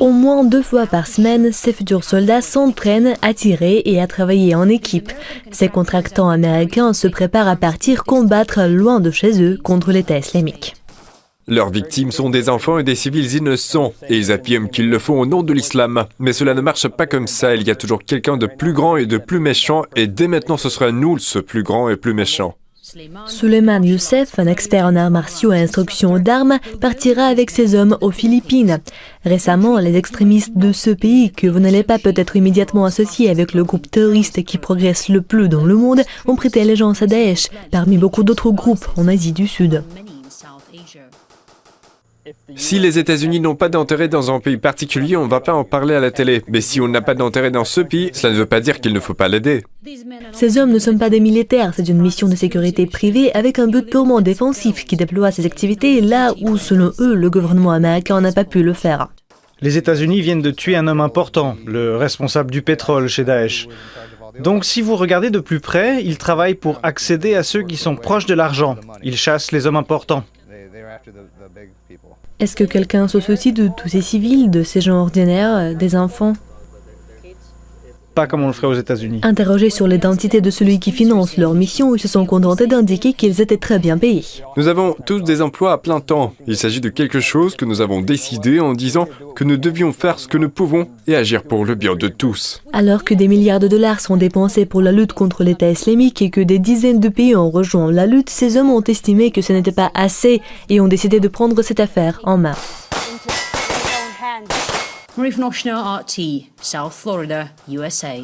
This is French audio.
Au moins 2 fois par semaine, ces futurs soldats s'entraînent à tirer et à travailler en équipe. Ces contractants américains se préparent à partir combattre loin de chez eux contre l'État islamique. Leurs victimes sont des enfants et des civils innocents, et ils affirment qu'ils le font au nom de l'islam. Mais cela ne marche pas comme ça, il y a toujours quelqu'un de plus grand et de plus méchant, et dès maintenant ce sera nous, ce plus grand et plus méchant. Suleiman Youssef, un expert en arts martiaux et instruction d'armes, partira avec ses hommes aux Philippines. Récemment, les extrémistes de ce pays, que vous n'allez pas peut-être immédiatement associer avec le groupe terroriste qui progresse le plus dans le monde, ont prêté allégeance à Daesh, parmi beaucoup d'autres groupes en Asie du Sud. Si les États-Unis n'ont pas d'intérêt dans un pays particulier, on ne va pas en parler à la télé. Mais si on n'a pas d'intérêt dans ce pays, cela ne veut pas dire qu'il ne faut pas l'aider. Ces hommes ne sont pas des militaires, c'est une mission de sécurité privée avec un but purement défensif qui déploie ses activités là où, selon eux, le gouvernement américain n'a pas pu le faire. Les États-Unis viennent de tuer un homme important, le responsable du pétrole chez Daesh. Donc si vous regardez de plus près, ils travaillent pour accéder à ceux qui sont proches de l'argent. Ils chassent les hommes importants. Est-ce que quelqu'un se soucie de tous ces civils, de ces gens ordinaires, des enfants? Pas comme on le ferait aux États-Unis. Interrogés sur l'identité de celui qui finance leur mission, ils se sont contentés d'indiquer qu'ils étaient très bien payés. Nous avons tous des emplois à plein temps. Il s'agit de quelque chose que nous avons décidé en disant que nous devions faire ce que nous pouvons et agir pour le bien de tous. Alors que des milliards de dollars sont dépensés pour la lutte contre l'État islamique et que des dizaines de pays ont rejoint la lutte, ces hommes ont estimé que ce n'était pas assez et ont décidé de prendre cette affaire en main. Marie Knoshner, RT, South Florida, USA.